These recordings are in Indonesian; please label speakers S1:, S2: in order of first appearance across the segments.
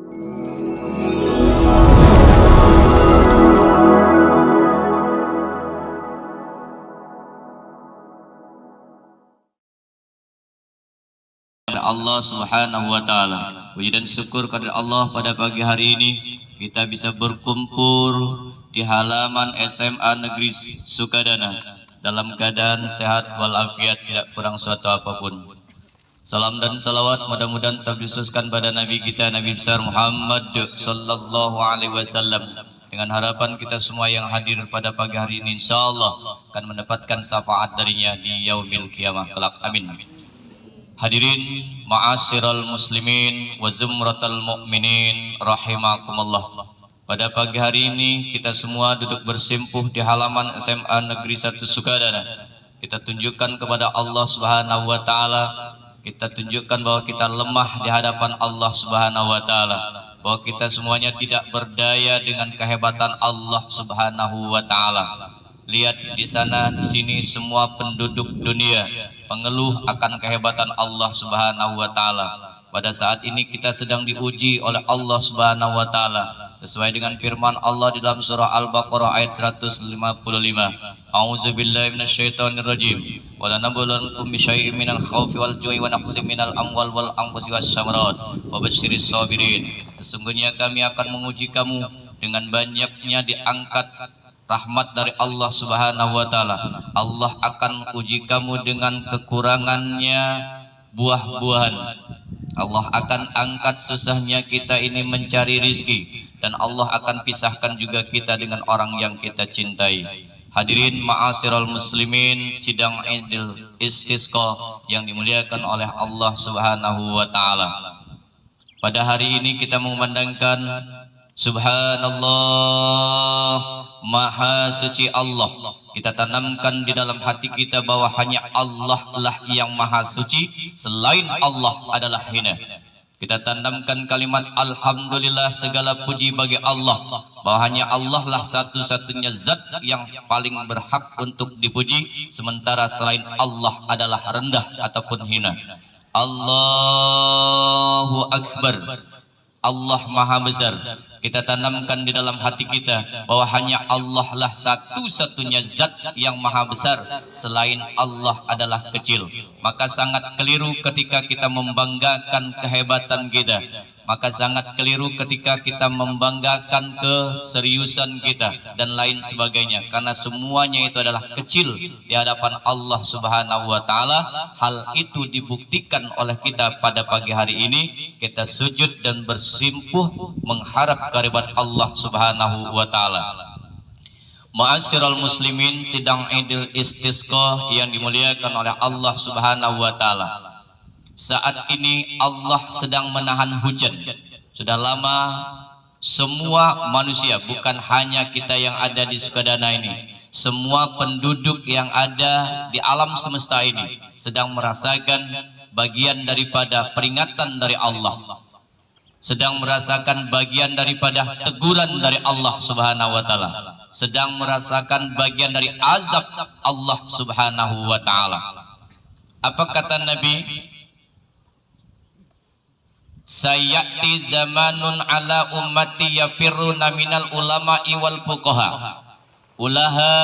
S1: Allah Subhanahu wa taala. Puji dan syukur kepada Allah pada pagi hari ini kita bisa berkumpul di halaman SMA Negeri Sukadana dalam keadaan sehat walafiat, tidak kurang suatu apapun. Salam dan salawat mudah-mudahan terkhususkan pada Nabi kita Nabi besar Muhammad sallallahu alaihi wasallam. Dengan harapan kita semua yang hadir pada pagi hari ini insyaallah akan mendapatkan syafaat darinya di yaumil qiyamah kelak. Amin. Hadirin ma'asyiral muslimin wa zumratal mu'minin rahimakumullah. Pada pagi hari ini kita semua duduk bersimpuh di halaman SMA Negeri 1 Sukadana. Kita tunjukkan kepada Allah Subhanahu wa taala, kita tunjukkan bahwa kita lemah di hadapan Allah Subhanahu wa taala, bahwa kita semuanya tidak berdaya dengan kehebatan Allah Subhanahu wa taala. Lihat di sana di sini semua penduduk dunia mengeluh akan kehebatan Allah Subhanahu wa taala. Pada saat ini kita sedang diuji oleh Allah Subhanahu wa taala sesuai dengan firman Allah di dalam surah Al-Baqarah ayat 155. A'udzubillahi minasyaitonirrajim. Wa lanabluwannakum bisyai'in minal khaufi wal ju'i wa naqsin minal amwal wal anfusi wasyamarat wa basyiris sabirin. Sesungguhnya kami akan menguji kamu dengan banyaknya diangkat rahmat dari Allah Subhanahu wa taala. Allah akan uji kamu dengan kekurangannya buah-buahan. Allah akan angkat susahnya kita ini mencari rizki, dan Allah akan pisahkan juga kita dengan orang yang kita cintai. Hadirin ma'asyiral muslimin, sidang Idul Istisqa yang dimuliakan oleh Allah Subhanahu wa taala. Pada hari ini kita mengumandangkan Subhanallah, Maha Suci Allah. Kita tanamkan di dalam hati kita bahwa hanya Allah lah yang Maha Suci, selain Allah adalah hina. Kita tanamkan kalimat Alhamdulillah, segala puji bagi Allah, bahwa hanya Allah lah satu-satunya zat yang paling berhak untuk dipuji, sementara selain Allah adalah rendah ataupun hina. Allahu Akbar, Allah Maha Besar. Kita tanamkan di dalam hati kita bahwa hanya Allah lah satu-satunya zat yang maha besar, selain Allah adalah kecil. Maka sangat keliru ketika kita membanggakan kehebatan kita. Maka sangat keliru ketika kita membanggakan keseriusan kita dan lain sebagainya, karena semuanya itu adalah kecil di hadapan Allah Subhanahu wa taala. Hal itu dibuktikan oleh kita pada pagi hari ini. Kita sujud dan bersimpuh mengharap kehadirat Allah Subhanahu wa taala. Ma'asyiral muslimin, sidang Idul Istisqa yang dimuliakan oleh Allah Subhanahu wa taala. Saat ini Allah sedang menahan hujan. Sudah lama semua manusia, bukan hanya kita yang ada di Sukadana ini, semua penduduk yang ada di alam semesta ini sedang merasakan bagian daripada peringatan dari Allah, sedang merasakan bagian daripada teguran dari Allah Subhanahu wa taala, sedang merasakan bagian dari azab Allah Subhanahu wa taala. Apa kata Nabi? Sayati zamanun ala ummati yafirruna minal ulama'i wal fuqaha ulaha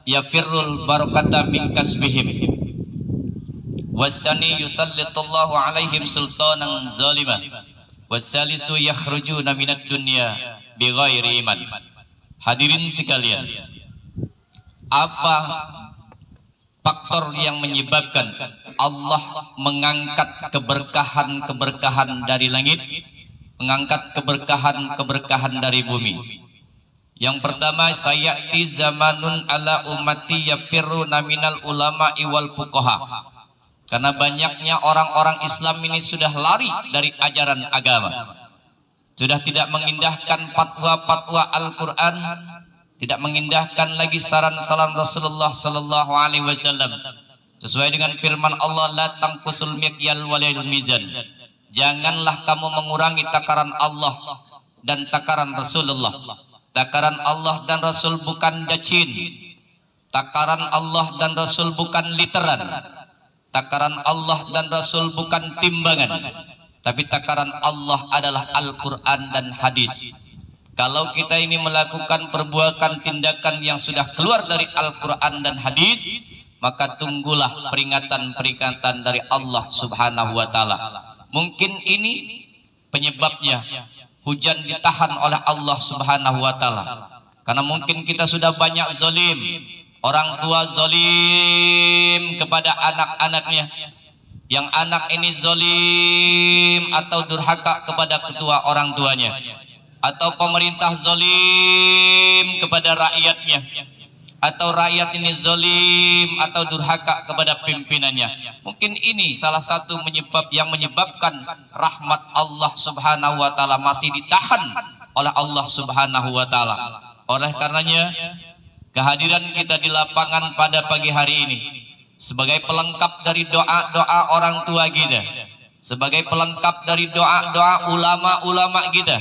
S1: yafirrul barakata min kasbihim wasani yusallitullahu alaihim sultanan zalima wasalisu yakhrujuna minad dunya bighairi iman. Hadirin sekalian, apa faktor yang menyebabkan Allah mengangkat keberkahan-keberkahan dari langit, mengangkat keberkahan-keberkahan dari bumi? Yang pertama, sayati zamanun ala ummati yafirruna minal ulama'i wal fuqaha. Karena banyaknya orang-orang Islam ini sudah lari dari ajaran agama, sudah tidak mengindahkan fatwa-fatwa Al-Quran, tidak mengindahkan lagi saran-saran Rasulullah sallallahu alaihi wasallam. Sesuai dengan firman Allah, la tangkusul mikyal walil mizan. Janganlah kamu mengurangi takaran Allah dan takaran Rasulullah. Takaran Allah dan Rasul bukan dacin. Takaran Allah dan Rasul bukan literan. Takaran Allah dan Rasul bukan timbangan. tapi takaran Allah adalah Al-Quran dan hadis. Kalau kita ini melakukan perbuatan tindakan yang sudah keluar dari Al-Quran dan hadis, maka tunggulah peringatan-peringatan dari Allah Subhanahu wa Ta'ala. Mungkin ini penyebabnya hujan ditahan oleh Allah Subhanahu wa Ta'ala, karena mungkin kita sudah banyak zalim. Orang tua zalim kepada anak-anaknya, yang anak ini zalim atau durhaka kepada kedua orang tuanya, atau pemerintah zalim kepada rakyatnya, atau rakyat ini zalim atau durhaka kepada pimpinannya. Mungkin ini salah satu yang menyebabkan rahmat Allah Subhanahu wa Ta'ala masih ditahan oleh Allah Subhanahu wa Ta'ala. Oleh karenanya, kehadiran kita di lapangan pada pagi hari ini sebagai pelengkap dari doa-doa orang tua kita, sebagai pelengkap dari doa-doa ulama-ulama kita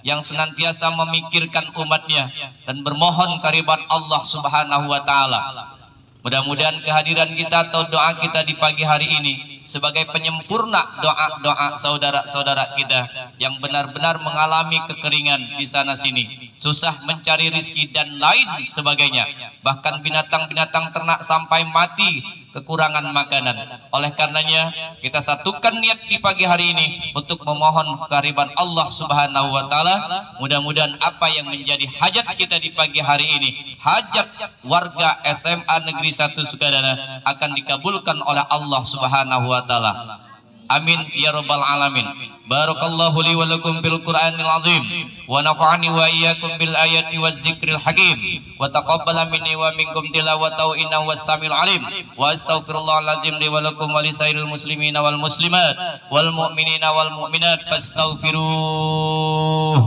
S1: yang senantiasa memikirkan umatnya dan bermohon kehadirat Allah Subhanahu wa Ta'ala. Mudah-mudahan kehadiran kita atau doa kita di pagi hari ini sebagai penyempurna doa-doa saudara-saudara kita yang benar-benar mengalami kekeringan di sana sini, susah mencari rizki dan lain sebagainya, bahkan binatang-binatang ternak sampai mati kekurangan makanan. Oleh karenanya kita satukan niat di pagi hari ini untuk memohon kehadiran Allah Subhanahu wa Ta'ala. Mudah-mudahan apa yang menjadi hajat kita di pagi hari ini, hajat warga SMA Negeri 1 Sukadana, akan dikabulkan oleh Allah Subhanahu wa Ta'ala. Amin ya rabbal alamin. Barakallahu li wa lakum bil Qur'anil azim wa nafa'ani wa iyyakum bil ayati waz zikril hakim wa taqabbala minni wa minkum tilawatahu innahu was-samiul alim. Wa astaghfirullahal azim li wa lakum wa lisairil muslimina wal muslimat wal mu'minina wal mu'minat fastaghfiruh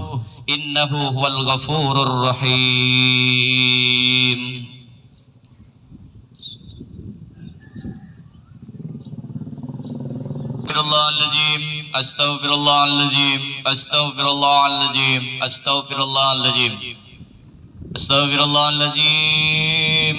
S1: innahu huwal ghafurur rahim. Astaghfirullahaladzim, astaghfirullahaladzim, astaghfirullahaladzim, astaghfirullahaladzim,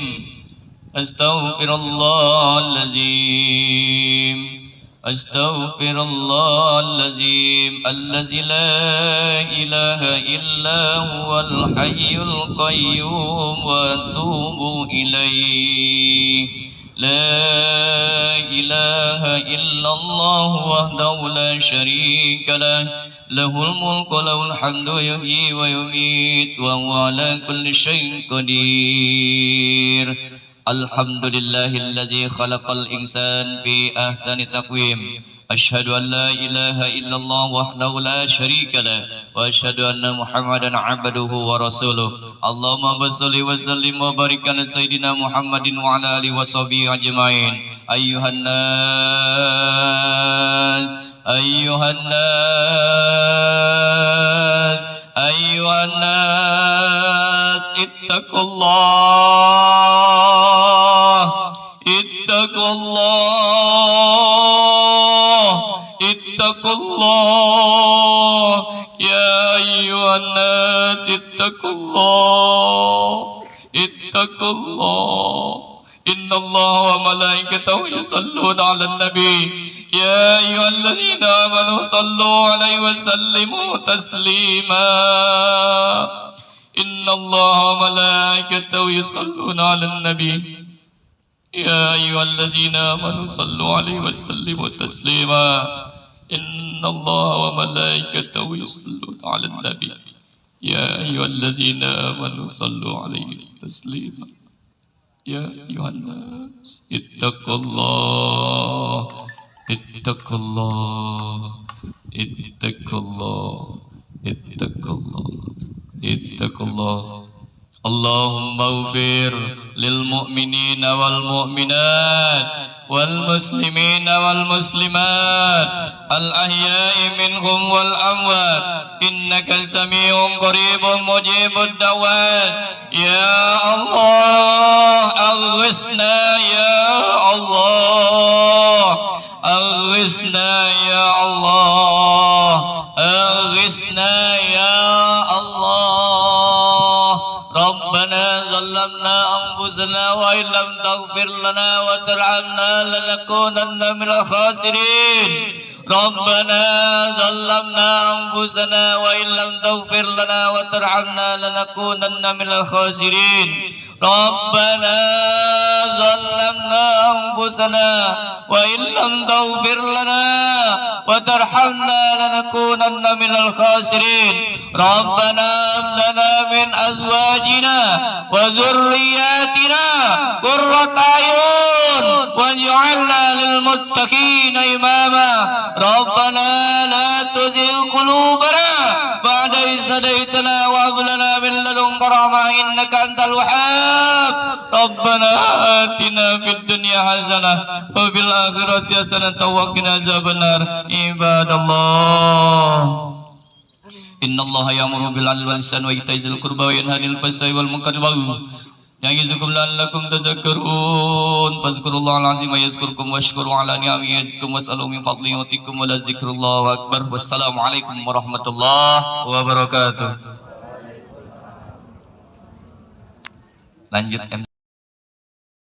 S1: astaghfirullahaladzim, astaghfirullahaladzim, allazi la ilaha illa huwal hayyul qayyum wa atubu ilaih. لا إله إلا الله وحده لا شريك له له الملك وله الحمد يحيي ويميت وهو على كل شيء قدير. الحمد لله الذي خلق الإنسان في أحسن تقويم. أشهد أن لا إله إلا الله وحده لا شريك له وأشهد أن محمدا عبده ورسوله. اللهم صل وسلم وبارك على سيدنا محمد وعلى آله وصحبه أجمعين. أيها الناس أيها الناس أيها الناس اتقوا الله اتقوا الله اتقوا الله يا أيها الناس اتقوا الله اتقوا الله إن الله وملائكته يصلون على النبي يا أيها الذين آمنوا صلوا عليه وسلموا تسليما إن الله وملائكته يصلون على النبي يا أيها الذين آمنوا صلوا عليه وسلموا تسليما إن الله وملائكته يصلون على النبي يا أيها الذين آمنوا صلوا عليه تسليما يا أيها الناس اتقوا الله اتقوا الله اتقوا الله اتقوا الله اتقوا الله. اللهم اغفر للمؤمنين والمؤمنات والمسلمين والمسلمات الأحياء منهم والأموات إنك سميع قريب مجيب الدعوات. يا الله أغثنا يا الله أغثنا يا الله أغثنا يا الله. ربنا ظلمنا أنفسنا وإن لم تغفر لنا وترحمنا لنكونن من الخاسرين. ربنا ظلمنا أنفسنا وإن لم تغفر لنا وترحمنا لنكونن من الخاسرين ربنا ظلمنا أنفسنا وإن لم تغفر لنا وترحمنا لنكونن من الخاسرين ربنا هب لنا من أزواجنا وذرياتنا قرة أعين واجعلنا للمتقين إماما ربنا لا تزغ قلوبنا بعد إذ هديتنا وهب لنا من لدنك رحمة إنك أنت الوهاب ربنا آتنا في الدنيا حسنة وفي الآخرة حسنة وقنا عذاب النار عباد الله إن الله يأمر بالعدل والإحسان وإيتاء ذي القربى وينهى عن الفحشاء والمنكر والبغي يعظكم لعلكم تذكرون فاذكروا الله العظيم يذكركم واشكروا على نعمه يزدكم واسألوا من فضله يعطيكم ولذكر الله أكبر والسلام عليكم ورحمة الله وبركاته. Lanjut